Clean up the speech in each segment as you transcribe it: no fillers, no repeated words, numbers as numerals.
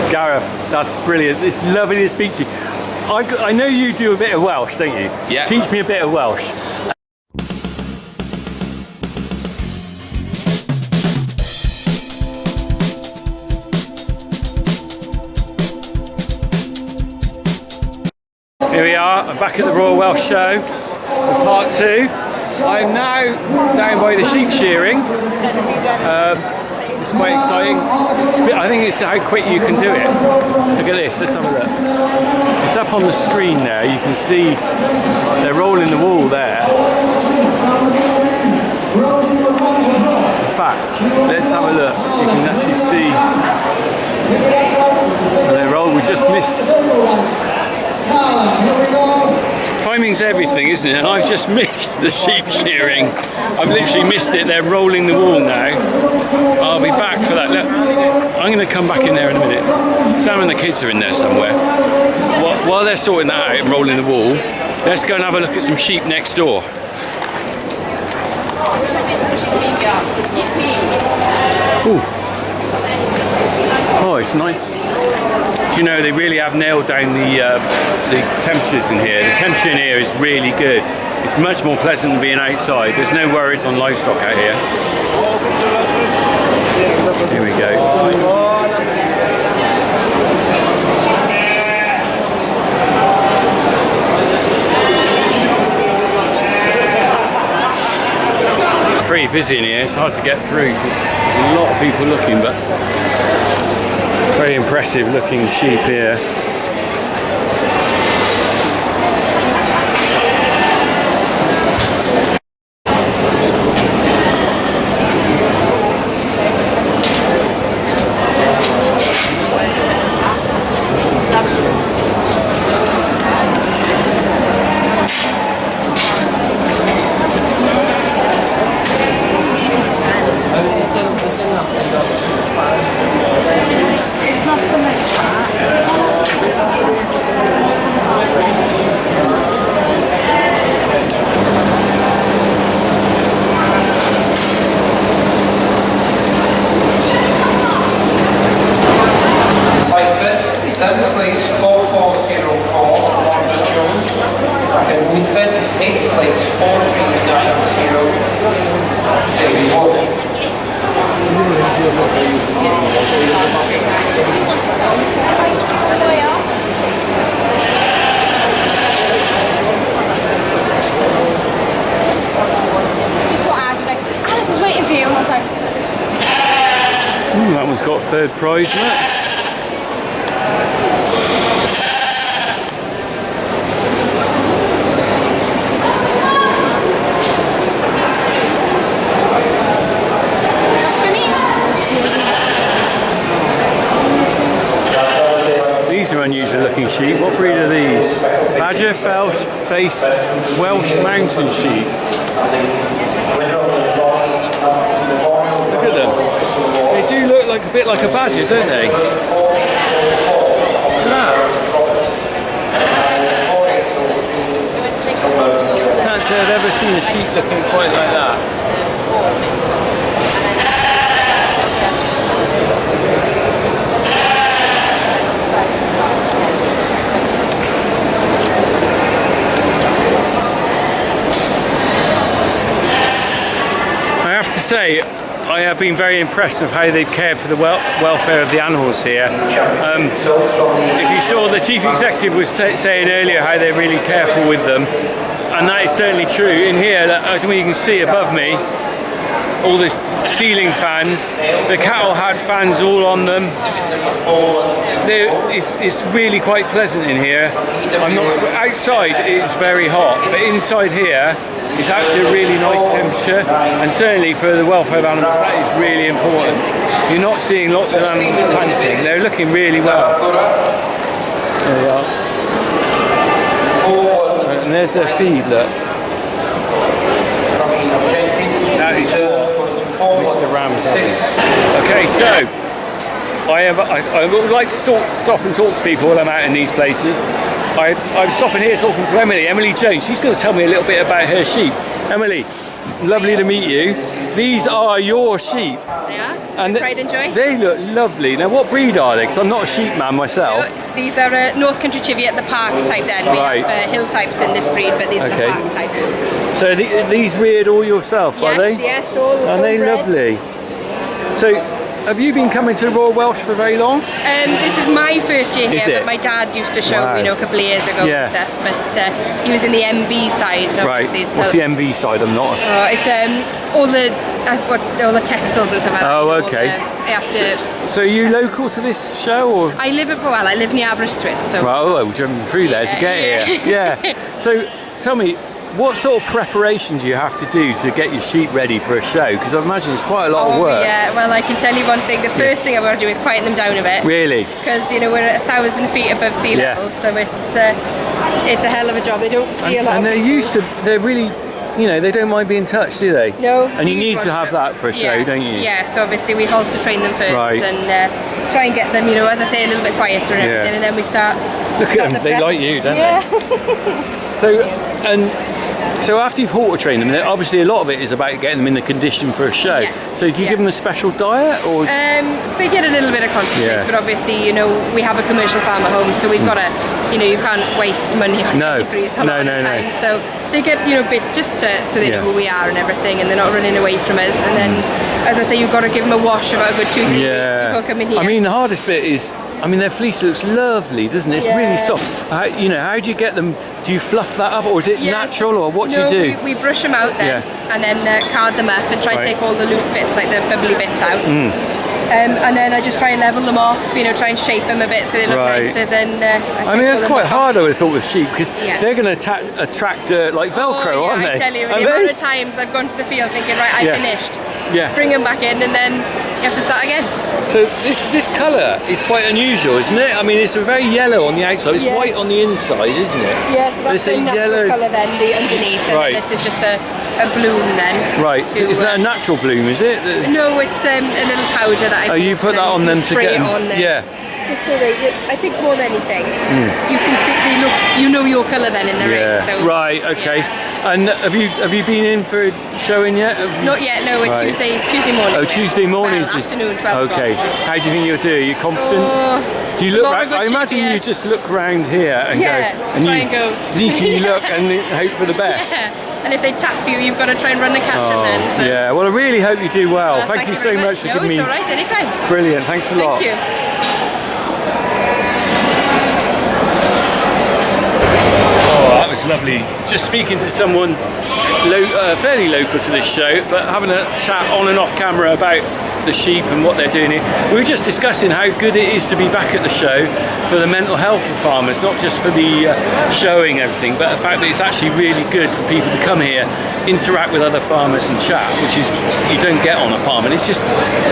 Gareth, that's brilliant. It's lovely to speak to you. I know you do a bit of Welsh, don't you? Yeah. Teach me a bit of Welsh. Here we are, I'm back at the Royal Welsh Show, part 2. I'm now down by the sheep shearing. It's quite exciting. I think it's how quick you can do it. Look at this, let's have a look. It's up on the screen there, you can see they're rolling the wool there. In fact, let's have a look. You can actually see they're rolled. We just missed. Timing's everything, isn't it? And I've just missed the sheep shearing. I've literally missed it. They're rolling the wool now. I'll be back for that. Look, I'm going to come back in there in a minute. Sam and the kids are in there somewhere. While they're sorting that out and rolling the wool, let's go and have a look at some sheep next door. Ooh. Oh, it's nice. Do you know, they really have nailed down the temperatures in here. The temperature in here is really good. It's much more pleasant than being outside. There's no worries on livestock out here. Here we go. Pretty busy in here. It's hard to get through because there's a lot of people looking, but very impressive looking sheep here. Place 4404, Gareth Jones. And Withford, 8th place 4390, David Wood. Just what Alice was like, Alice is waiting for you. And I was like, Ooh, that one's got third prize, isn't it? These are unusual looking sheep. What breed are these? Badger, Face Welsh mountain sheep. Look at them. They do look like a bit like a badger, don't they? Look at that. Can't say I've ever seen a sheep looking quite like that. I have to say, I have been very impressed with how they've cared for the welfare of the animals here. If you saw, the chief executive was saying earlier how they're really careful with them, and that is certainly true. In here, I don't know, you can see above me all the ceiling fans. The cattle had fans all on them. It's really quite pleasant in here. Outside it's very hot, but inside here it's actually a really nice temperature, and certainly for the welfare of animals that is really important. You're not seeing lots of animals panting. They're looking really well. There they are. And there's their feed, look. That is Mr. Ramsey. Okay, so I would like to stop and talk to people while I'm out in these places. I'm stopping here talking to Emily Jones. She's going to tell me a little bit about her sheep. Emily, Lovely to meet you. These are your sheep. They are. And Pride and Joy. they look lovely. Now, what breed are they? Because I'm not a sheep man myself. These are North Country Cheviot, the park type then. We Right. have hill types in this breed, but these are the park types. So these reared all yourself, Yes, are they? yes, all Are they bred. lovely? So, have you been coming to the Royal Welsh for very long? This is my first year Is here, it? but my dad used to show, Wow. you know, a couple of years ago Yeah. and stuff. But he was in the MV side, Right. obviously. What's the MV side? I'm not. It's all the textiles and stuff like that. Oh, you know, okay. I have to. So, are you local to this show, or? I live I live near Aberystwyth, so. Well, we're jumping through there to get here. Yeah. So, tell me, what sort of preparation do you have to do to get your sheep ready for a show? Because I imagine it's quite a lot of work. Yeah, well, I can tell you one thing. The first thing I've got to do is quieten them down a bit. Really? Because, you know, we're at 1,000 feet above sea Yeah. level, so it's a hell of a job. They don't see a lot And of they're people. used to, they're really, you know, they don't mind being touched, do they? No. And you these need to ones have that for a show, yeah, don't you? Yeah, so obviously we halt to train them first Right. and try and get them, you know, as I say, a little bit quieter and everything, and then we start. Look start at them, the they prep. like you, don't Yeah. they? So after you've halter trained them, obviously a lot of it is about getting them in the condition for a show. Yes, So do you give them a special diet, or? They get a little bit of concentrates, Yeah. but obviously, you know, we have a commercial farm at home, so we've got to, you know, you can't waste money on No. degrees a lot No, of the no. time. So they get, you know, bits just so they Yeah. know who we are and everything, and they're not running away from us. And then, as I say, you've got to give them a wash about a good 2-3 weeks before coming here. I mean, the hardest bit is, I mean, their fleece looks lovely, doesn't it? It's really soft. You know, how do you get them? Do you fluff that up, or is it natural, or what do you do? We brush them out then, and then card them up and try and take all the loose bits, like the bubbly bits out. And then I just try and level them off, you know, try and shape them a bit so they look nicer than I mean, that's quite hard, I would have thought, with sheep, because Yes. they're going to attract like Velcro, aren't they? I tell you, the Are amount they? of times I've gone to the field thinking, right, I finished. Yeah. Bring them back in, and then you have to start again. So this colour is quite unusual, isn't it? I mean, it's a very yellow on the outside. It's white on the inside, isn't it? Yeah, so that's But the it's a natural yellow colour then, the underneath, and Right. then this is just a bloom then. Right. Is that a natural bloom, is it? No, it's a little powder that I Oh, you bought, put and that then on you them to spray get it them. on there. Yeah. Just so they, I think more than anything, you can see they look. You know your colour then in the ring. So Right. Okay. yeah. And have you been in for a showing yet? Not yet. No, it's Right. Tuesday morning. Oh, Tuesday mornings. Well, afternoon, 12 Okay. o'clock. How do you think you'll do? Are you confident? Do you it's look not a round? good I shape, imagine yeah. you just look round here and Yeah, go, and try you and go. sneaky look and hope for the best. Yeah. And if they tap you, you've got to try and run and catch them then. So. Yeah. Well, I really hope you do well. Thank you so very much for No, giving me. it's all right. Anytime. Brilliant. Thanks a lot. Thank you. Oh, that was lovely. Just speaking to someone fairly local to this show, but having a chat on and off camera about the sheep and what they're doing here. We were just discussing how good it is to be back at the show for the mental health of farmers, not just for the showing everything, but the fact that it's actually really good for people to come here, interact with other farmers and chat, which is you don't get on a farm, and it's just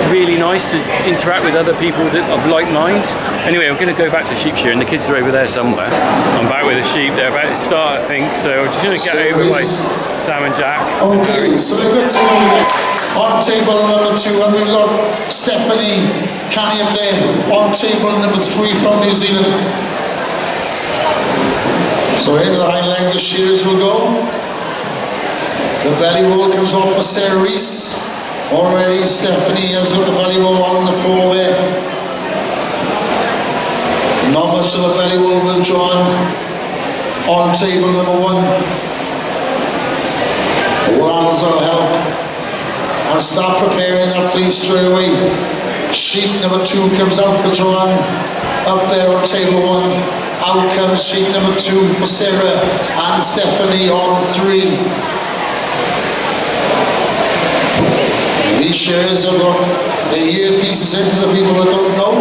really nice to interact with other people of like minds. Anyway, I'm going to go back to sheep shearing. The kids are over there somewhere. I'm back with the sheep. They're about to start, I think, so I'm just going to get over with Sam and Jack. Okay, so we've got on table number 2, and we've got Stephanie Canny up there on table number 3 from New Zealand. So into the hind leg the shears will go. The belly roll comes off for Sarah Reese. Already Stephanie has got the belly roll on the floor there. Not much of a belly roll withdrawn on table number 1. Rounds will help. And start preparing that fleece straight away. Sheet number 2 comes out for Joanne, up there on table 1. Out comes sheet number 2 for Sarah and Stephanie on 3. These shearers have got the earpieces in for the people that don't know,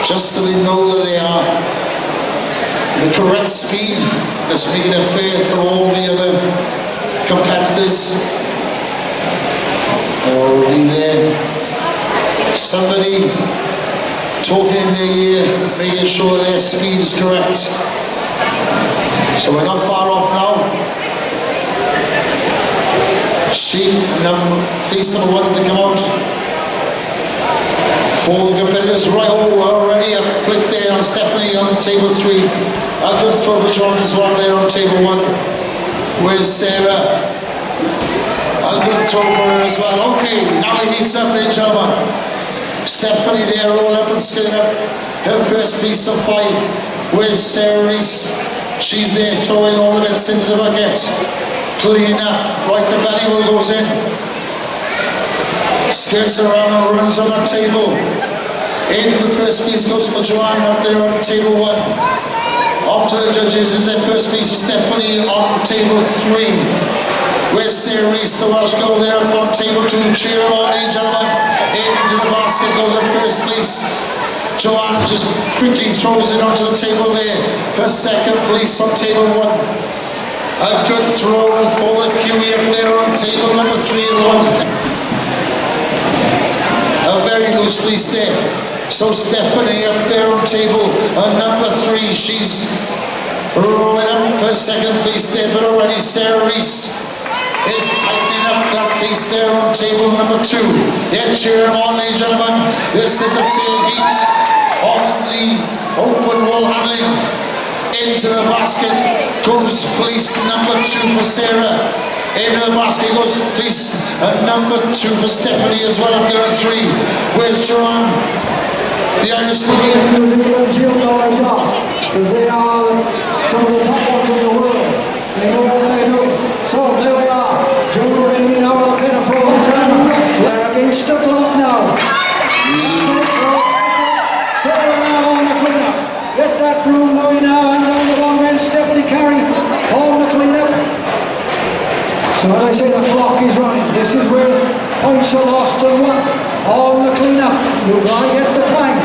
just so they know that they are the correct speed. Let's make it fair for all the other competitors. Or will be there somebody talking in their ear, making sure their speed is correct. So we're not far off now. Fleece number 1 to come out. 4 competitors right already. A flick there on Stephanie on table 3. A good throw for John as well there on table 1. Where's Sarah? A good throw for her as well. Okay, now it heats up, ladies and gentlemen. Stephanie there, rolling up and skinning up her first piece of 5. Where's Sarah Reese? She's there throwing all the bits into the bucket. Clean up, right, the belly will goes in. Skirts around and runs on that table. In the first piece goes for Joanne up there on table 1. Off to the judges is their first piece of Stephanie on table 3. Where's Sarah Reese, the Welsh girl there on table 2. Cheer them on, ladies and gentlemen. Into the basket goes her first fleece. Joanne just quickly throws it onto the table there. Her second fleece on table 1. A good throw for the Kiwi up there on table number 3 as well. A very loose fleece there. So Stephanie up there on table number 3. She's rolling up her second fleece there, but already Sarah Reese is tightening up that fleece there on table number 2. Yeah, cheer them on, ladies and gentlemen. This is the third heat on the open wall handling. Into the basket goes fleece number 2 for Sarah. Into the basket goes fleece number 2 for Stephanie as well up there at 3. Where's Joanne? The Irish lady. Because they are some of the top ones in the world. They know what they're doing. So there we are. Joe Rainey now with a bit of force. They're against the clock now. So now on the cleanup. Get that broom going now, and down the long end, Stephanie Carey on the cleanup. So as I say, the clock is running. This is where points are lost and won. On the cleanup, you gotta get the time.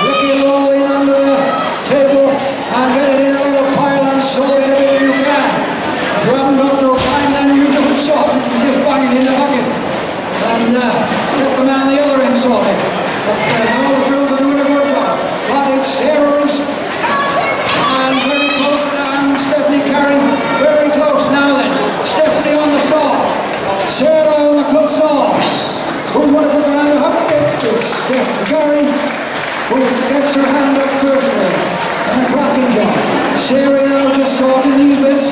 Look it all in under the table and get it in a little pile and sort it a bit if you can. If you haven't got no time, then you don't sort it, you just bang it in the bucket. And get the man the other end sorted. But all the girls are doing a good job. But it's Sarah Reese. And very close now, Stephanie Carey. Very close now then. Stephanie on the saw. Sarah on the cut saw. Who's going to put their hand up? It's Stephanie Carey, who gets her hand up first there. And a cracking job. Sarah now just sorting these bits.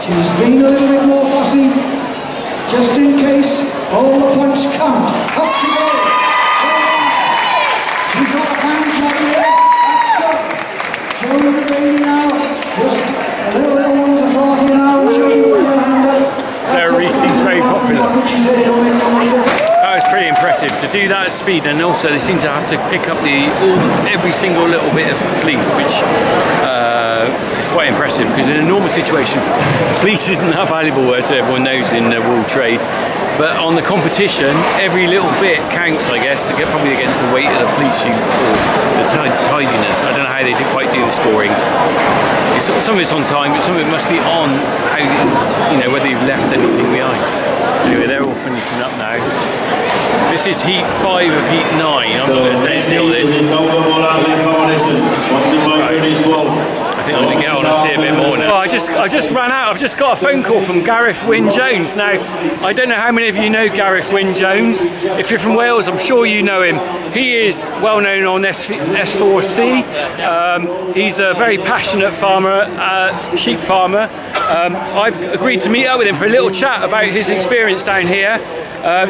She's been a little bit more fussy. Just in case all the points count. Up she goes. She's got a hand clap here. That's good. Show the baby now. Just a little bit more to sort here now. Show you with her hand up. Sarah Reese seems very popular. She said it don't make no matter. That was pretty impressive to do that at speed, and also they seem to have to pick up every single little bit of fleece, which is quite impressive because in a normal situation, fleece isn't that valuable, as everyone knows in the wool trade. But on the competition, every little bit counts, I guess, to get probably against the weight of the fleece or the tidiness. I don't know how they quite do the scoring. Some of it's on time, but some of it must be on how whether you've left anything behind. Anyway, they're all finishing up now. This is heat 5 of heat 9. I'm not going to say still this. I think I'm going to get on and see a bit more now. Oh, I just ran out. I've just got a phone call from Gareth Wyn Jones. Now, I don't know how many of you know Gareth Wyn Jones. If you're from Wales, I'm sure you know him. He is well known on S4C. He's a very passionate farmer, sheep farmer. I've agreed to meet up with him for a little chat about his experience down here.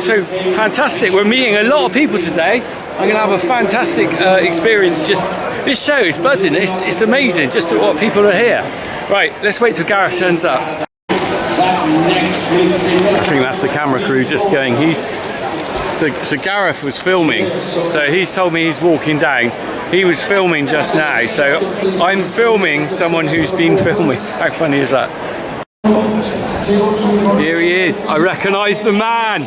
So fantastic. We're meeting a lot of people today. I'm going to have a fantastic experience. Just this show is buzzing. It's amazing just what people are here. Right, let's wait till Gareth turns up. I think that's the camera crew just going. So Gareth was filming. So he's told me he's walking down. He was filming just now. So I'm filming someone who's been filming. How funny is that? Here he is. I recognise the man.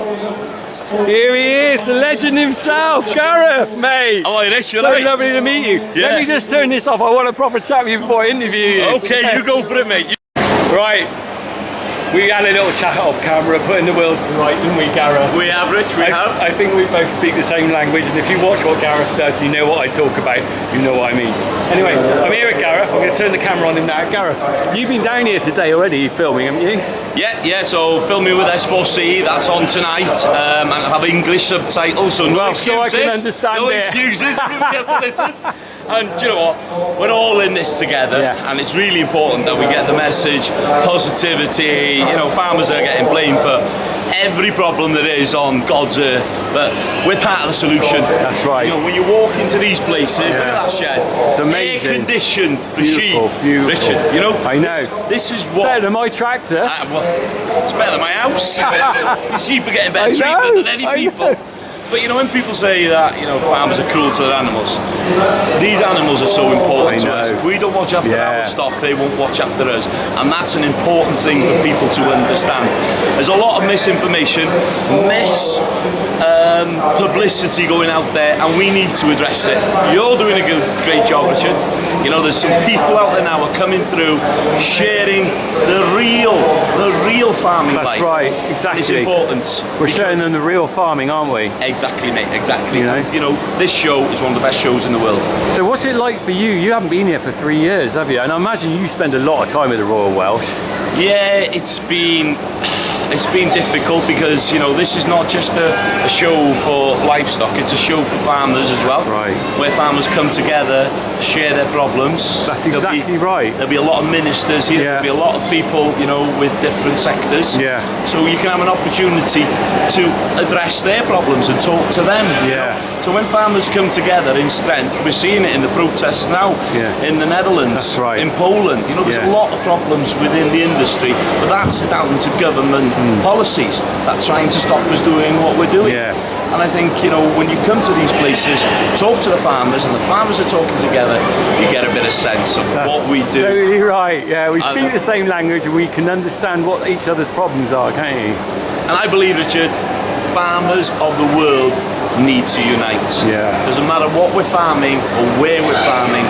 Here he is, the legend himself, Gareth, mate. Oh, it is, so lovely to meet you. Yeah. Let me just turn this off. I want a proper chat with you before I interview you. Okay, you go for it, mate. Right. We had a little chat off camera, putting the wheels to right, didn't we, Gareth? We have, Rich, we have. I think we both speak the same language, and if you watch what Gareth does, you know what I talk about, you know what I mean. Anyway, I'm here with Gareth. I'm going to turn the camera on him now. Gareth, you've been down here today already filming, haven't you? Yeah, so filming with S4C, that's on tonight, and I have English subtitles, so no excuses. So I can understand no it. excuses, everybody has to listen. And do you know what, we're all in this together, and it's really important that we get the message, positivity. Farmers are getting blamed for every problem there is on God's earth, but we're part of the solution. That's right. You know, when you walk into these places, look at that shed. It's amazing. Air conditioned for Beautiful, sheep. beautiful. Richard, you know, I know. This is what. Better than my tractor. Well, it's better than my house. Your sheep are getting better I treatment know, than any I people. know. But you know, when people say that, you know, farmers are cruel to their animals, these animals are so important to us. If we don't watch after our stock, they won't watch after us. And that's an important thing for people to understand. There's a lot of misinformation, publicity going out there, and we need to address it. You're doing a great job, Richard. You know, there's some people out there now are coming through, sharing the real farming life. That's right, exactly. It's important. We're showing them the real farming, aren't we? Exactly, mate, exactly. You know? And, you know, this show is one of the best shows in the world. So what's it like for you? You haven't been here for 3 years, have you? And I imagine you spend a lot of time with the Royal Welsh. Yeah, it's been difficult because, you know, this is not just a show for livestock, it's a show for farmers as well. That's right. Where farmers come together, share their problems. That's exactly right. There'll be a lot of ministers here, there'll be a lot of people, you know, with different sectors. Yeah. So you can have an opportunity to address their problems and talk to them. You know? So when farmers come together in strength, we're seeing it in the protests now in the Netherlands, That's right. in Poland. You know, there's a lot of problems within the industry, but that's down to government policies that trying to stop us doing what we're doing. And I think, you know, when you come to these places, talk to the farmers, and the farmers are talking together, you get a bit of sense of what we do. Totally right. Yeah, we speak the same language and we can understand what each other's problems are, can't you? And I believe, Richard, farmers of the world need to unite. Doesn't matter what we're farming or where we're farming,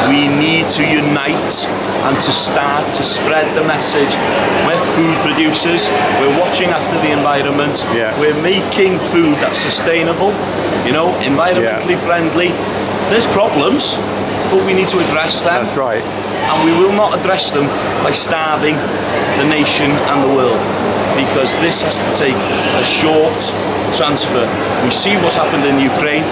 we need to unite and to start to spread the message. We're food producers, we're watching after the environment, we're making food that's sustainable, you know, environmentally friendly. There's problems, but we need to address them. That's right. And we will not address them by starving the nation and the world, because this has to take a short transfer. We see what's happened in Ukraine.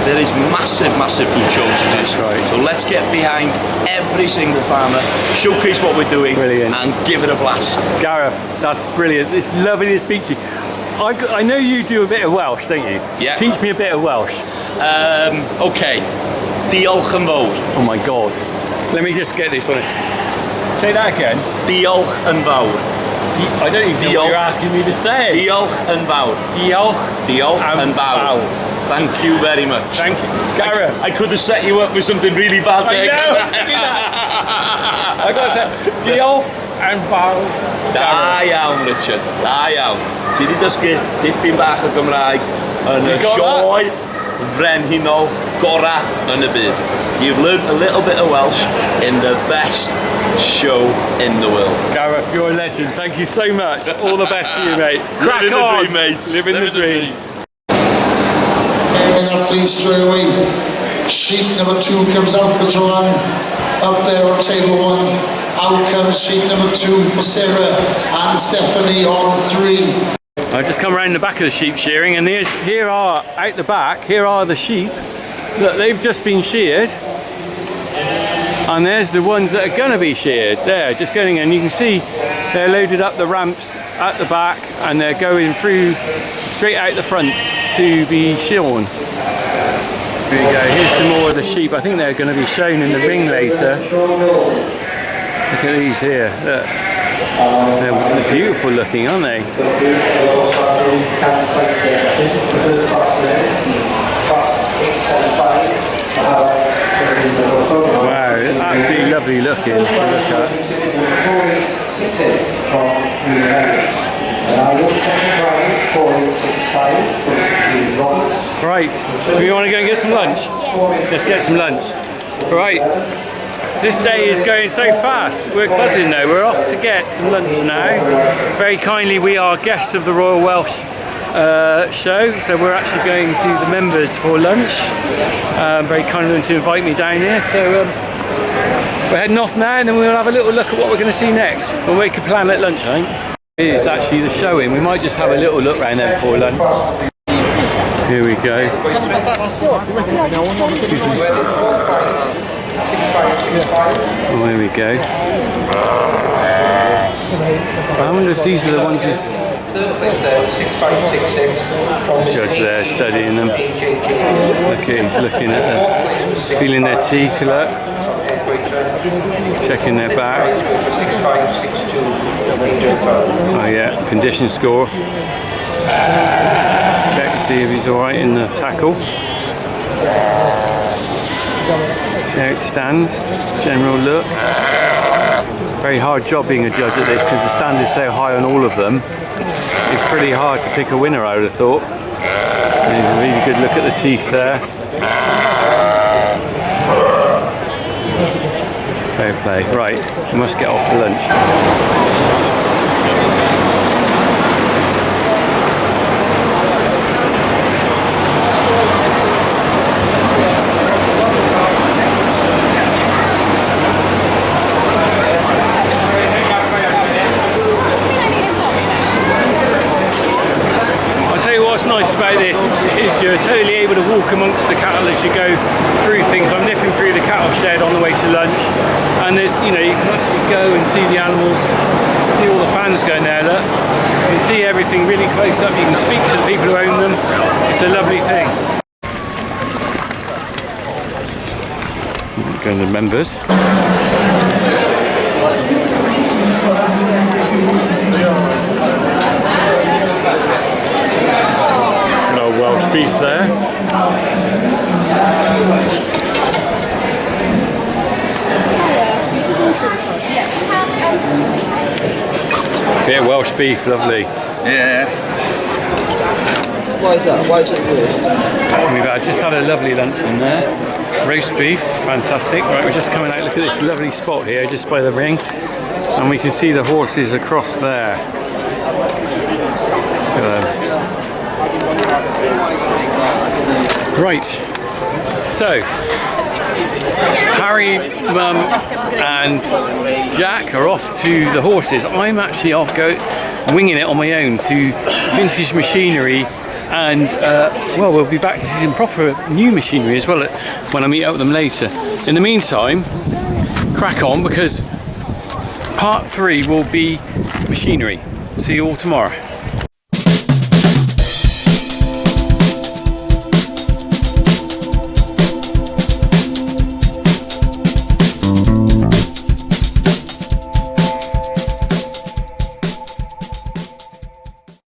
There is massive food shortages. So let's get behind every single farmer, showcase what we're doing, and give it a blast. Gareth, that's brilliant. It's lovely to speak to you. I know you do a bit of Welsh, don't you? Yeah. Teach me a bit of Welsh. Okay. Diolch yn fawr. Oh my God. Let me just get this on it. Say that again. Diolch yn fawr. I don't even know what you're asking me to say. Diolch yn fawr. Diolch yn fawr. Thank you very much. Thank you. Gareth. I could have set you up with something really bad there. I know. I got to say, diolch yn fawr. Da iawn, Richard. Da iawn. Ti wedi dysgu dipyn bach o Gymraeg yn y sioe frenhinol gora yn y byd. You've learned a little bit of Welsh in the best show in the world. Gareth, you're a legend. Thank you so much. All the best to you, mate. Crack Living on. the dream, mates. Living the dream. In that fleece straight away. Sheet number 2 comes out for Joanne. Up there on table 1. Out comes sheet number 2 for Sarah and Stephanie on 3. I've just come around the back of the sheep shearing, and here are, out the back, here are the sheep that they've just been sheared. And there's the ones that are going to be sheared. There, just going in. You can see they're loaded up the ramps at the back, and they're going through straight out the front to be shorn. There you go. Here's some more of the sheep. I think they're going to be shown in the ring later. Look at these here. Look. They're beautiful looking, aren't they? Wow, absolutely lovely looking to look at. Right, so we want to go and get some lunch? Yes. Let's get some lunch. Right, this day is going so fast. We're buzzing though. We're off to get some lunch now. Very kindly, we are guests of the Royal Welsh show, so we're actually going to the members for lunch. Very kind of them to invite me down here. So we're heading off now, and then we'll have a little look at what we're going to see next. We'll make a plan at lunch, I think. It is actually the showing. We might just have a little look around there before lunch. Here we go. Oh, here we go. I wonder if these are the ones we... third place there, 6566 from Mr. Judge there studying them. Look, he's looking at them, feeling their teeth, look. Checking their back. 6562 Oh yeah, condition score. Check to see if he's alright in the tackle. See how it stands. General look. Very hard job being a judge at this because the stand is so high on all of them. It's pretty hard to pick a winner, I would have thought. There's a really good look at the teeth there. Fair play. Right, we must get off for lunch. What's nice about this is you're totally able to walk amongst the cattle as you go through things. I'm nipping through the cattle shed on the way to lunch, and there's, you know, you can actually go and see the animals, see all the fans going there. Look, you can see everything really close up. You can speak to the people who own them. It's a lovely thing. Going to the members. Welsh beef there. Yeah, Welsh beef, lovely. Yes. Why is that? Why is it good? We've just had a lovely lunch in there. Roast beef, fantastic. Right, we're just coming out. Look at this lovely spot here, just by the ring, and we can see the horses across there. Look at them. Right, so Harry, Mum and Jack are off to the horses. I'm actually off winging it on my own to Vintage Machinery, and well, we'll be back to see some proper new machinery as well when I meet up with them later. In the meantime, crack on, because part 3 will be machinery. See you all tomorrow.